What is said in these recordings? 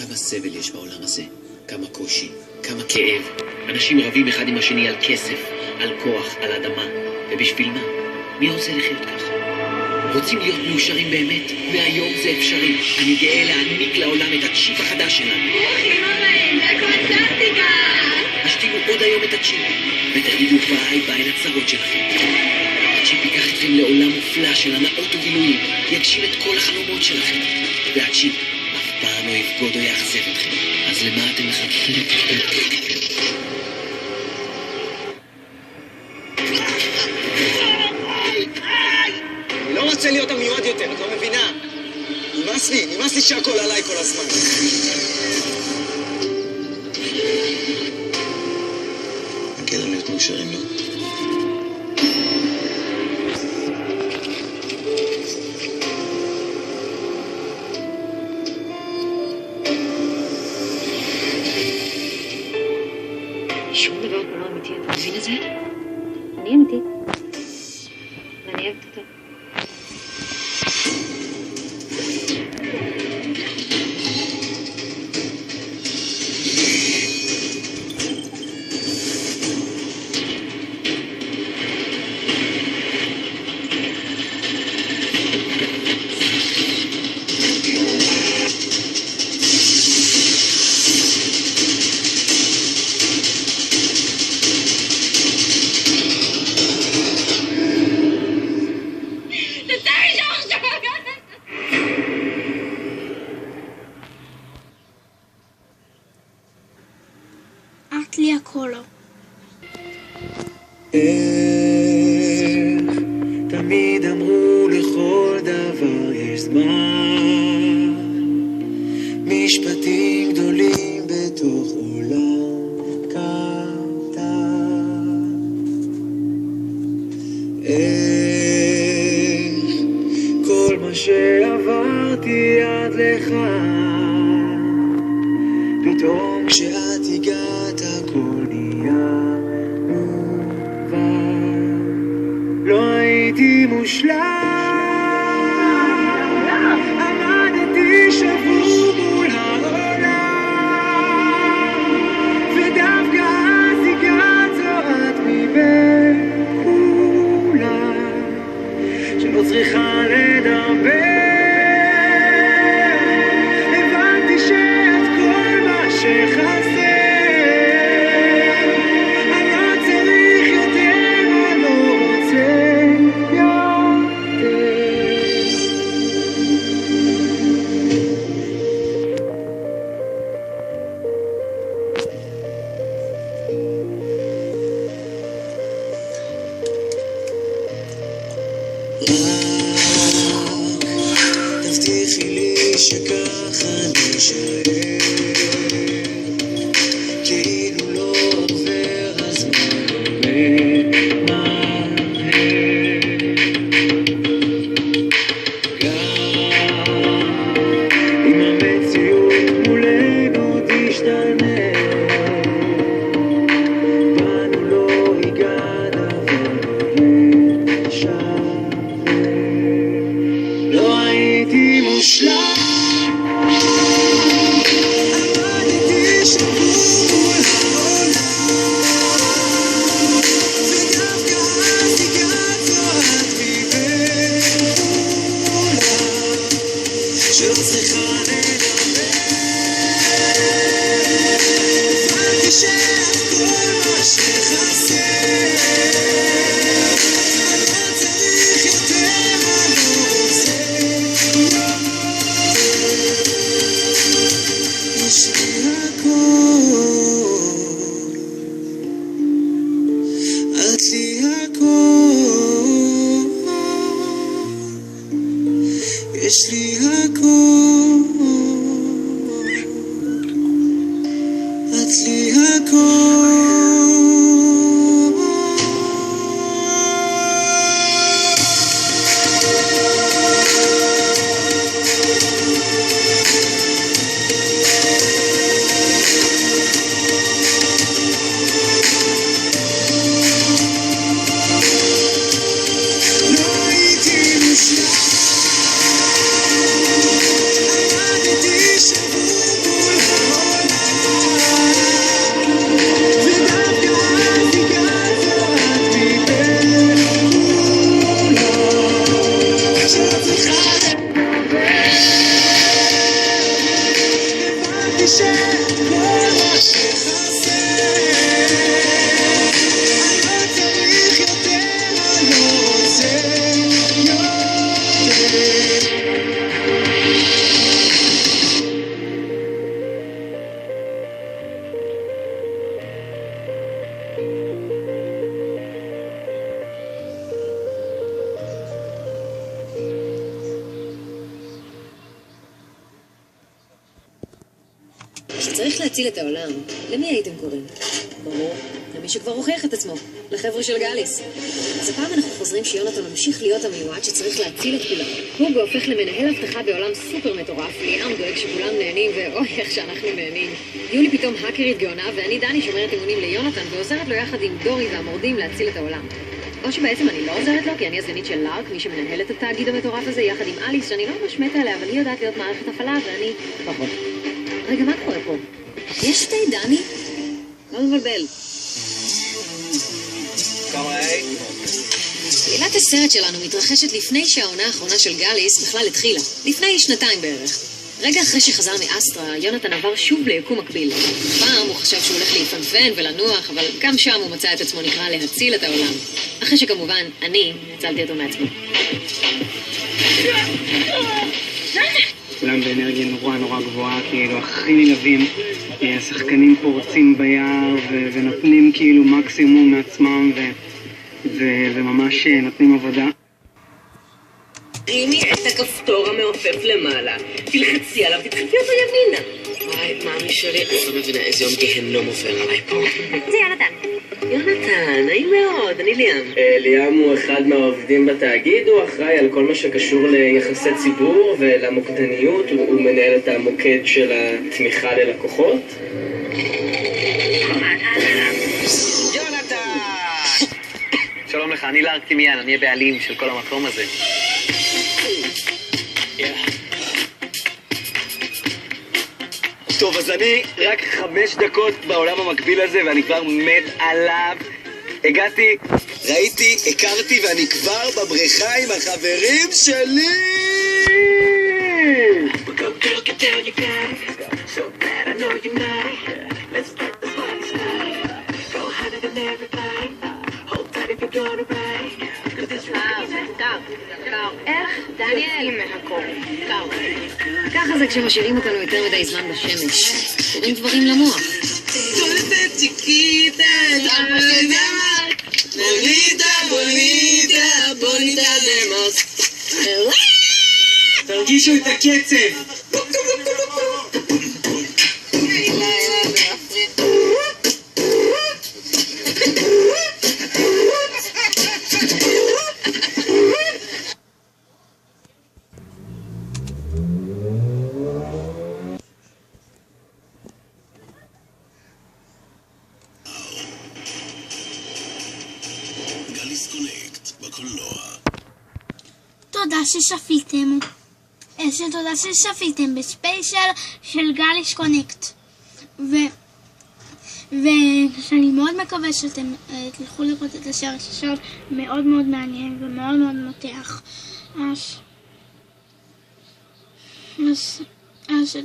כמה סבל יש בעולם הזה, כמה קושי, כמה כאב. אנשים רבים אחד עם השני על כסף, על כוח, על אדמה. ובשביל מה? מי רוצה לחיות ככה? רוצים להיות מאושרים באמת? והיום זה אפשרי. אני גאה להעניק לעולם את הצ'יפ החדש שלנו. ברוכים הבאים לקונצרטיקה! השתיגו עוד היום את הצ'יפ, ותגידו ביי ביי לצרות שלכם. הצ'יפ ייקח אתכם לעולם מופלא של הנאות ובילויים, יגשים את כל החלומות שלכם. והצ'יפ אף פעם לא יבגוד או יאכזב אתכם. אז למה אתם מחכים? אני לא רוצה להיות המיועד יותר, את לא מבינה? נמאס לי שהכל עליי כל הזמן. מגיע לנו להיות מאושרים, לא? שום דבר פה לא אמיתי, אתה מבין את זה? אני אמיתית. ואני אוהבת אותו. את לי הקולו. תמיד אמרו לכל דבר יש זמן, משפטים גדולים בתוך עולם קטן. כל מה שעברתי עד לכאן, פתאום כשאת הגעת הכל נהיה מובן. לא הייתי מושלם, עמדתי שבור מול העולם, ודווקא אז הגעת את מבין כולם, שלא צריכה לדבר. הבנתי שאת כל מה שחסר, אני לא צריך יותר, אני לא רוצה יותר. תבטיחי לי שככה נשאר, כאילו לא עובר הזמן מהר. גם אם המציאות מולנו תשתנה, בנו לא ייגע דבר ושווה. לא הייתי מושלם, עמדתי שבור מול העולם, ודווקא אז הגעת את מבין כולם, שלא צריכה לדבר. הבנתי שאת כל מה שחסר, אני לא צריך יותר, אני לא רוצה יותר. יש לי הכל, את לי הכל, יש לי הכל, את לי הכל. כשצריך להציל את העולם, למי הייתם קוראים? ברור, למי שכבר הוכיח את עצמו, לחבר'ה של גליס. אז הפעם אנחנו חוזרים שיונתן ממשיך להיות המיועד שצריך להציל את כולם. הוגו הופך למנהל הבטחה בעולם סופר מטורף, ליאם דואג שכולם נהנים, ואוי איך שאנחנו נהנים. יולי פתאום האקרית גאונה, ואני דני שומרת אמונים ליונתן, ועוזרת לו יחד עם דורי והמורדים להציל את העולם. או שבעצם אני לא עוזרת לו, כי אני הסגנית של לארק, מי שמנהל את התאגיד המטורף הזה, יחד עם אליס, שאני לא ממש מתה עליה, אבל היא יודעת להיות מערכת הפעלה, ואני פחות. רגע, מה קורה פה? יש שתי דני? לא מבלבל. עילת הסרט שלנו מתרחשת לפני שהעונה האחרונה של גליס בכלל התחילה. לפני 2 בערך. רגע אחרי שחזר מאסטרה, יונתן עבר שוב ליקום מקביל. פעם הוא חשב שהוא הולך להיפנפן ולנוח, אבל גם שם הוא מצא את עצמו נקרא להציל את העולם. אחרי שכמובן, אני הצלתי אותו מעצמו. כולם באנרגיה נורא גבוהה, כאילו הכי נלהבים. השחקנים פה רוצים ביער ונותנים כאילו מקסימום מעצמם וממש נותנים עבודה. תרימי את הכפתור המעופף למעלה, תלחצי עליו, תדחפי אותו ימינה. וואי, מאמי שלי, אני לא מבינה איזה יום גיהנום עובר עליי פה. זה יונתן. יונתן, נעים מאוד, אני ליאם. ליאם הוא אחד מהעובדים בתאגיד, הוא אחראי על כל מה שקשור ליחסי ציבור ולמוקדניות, הוא מנהל את המוקד של התמיכה ללקוחות. יונתן! שלום לך, אני לארק תימיאן, אני הבעלים של כל המקום הזה. טוב, אז אני רק 5 דקות בעולם המקביל הזה ואני כבר מת עליו. הגעתי, ראיתי, הכרתי ואני כבר בבריכה עם החברים שלי! איך? דניאל מהקור. ככה זה כשמשאירים אותנו יותר מדי זמן בשמש. קוראים דברים למוח. תרגישו את הקצב! תודה ששפיתם. איזה תודה ששפיתם בספיישל של גליס קונקט. ואני מאוד מקווה שאתם תלכו לראות את הסרט. סרט מאוד מאוד מעניין ומאוד מאוד מותח. אז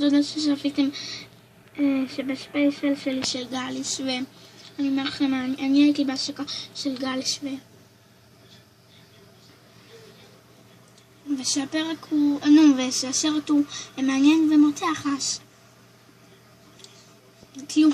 תודה ששפיתם שבספיישל שלי של גליס, ואני אומר לכם, אני הייתי בהשקה של גליס ושהפרק הוא, ושהסרט הוא מעניין ומותח, אז תהיו.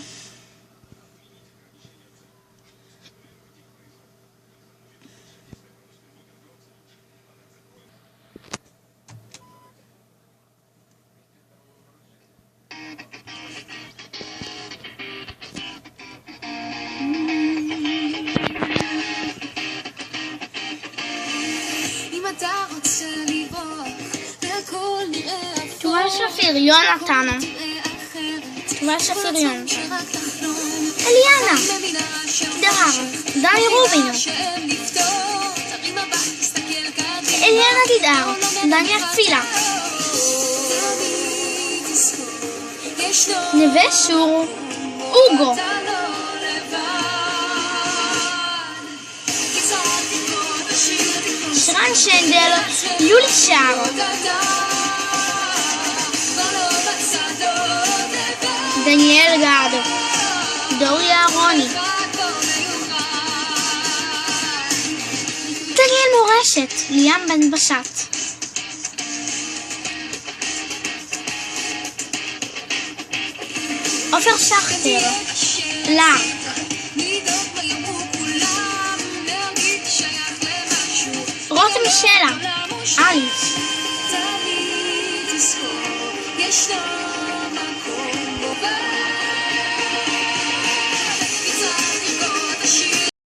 תובל שפיריון אותנו. תובל שפיריון. אליאנה. דהר. דני רובינו. אליאנה תדהר. דני אקפילה. נווה שור. אוגו. שרן שנדל. יולי שר. דניאל גרדו, דורי אהרוני, דניאל מורשת, ליאם בן בשט, עופר שכטר, לארק, רותם שלה, אליס,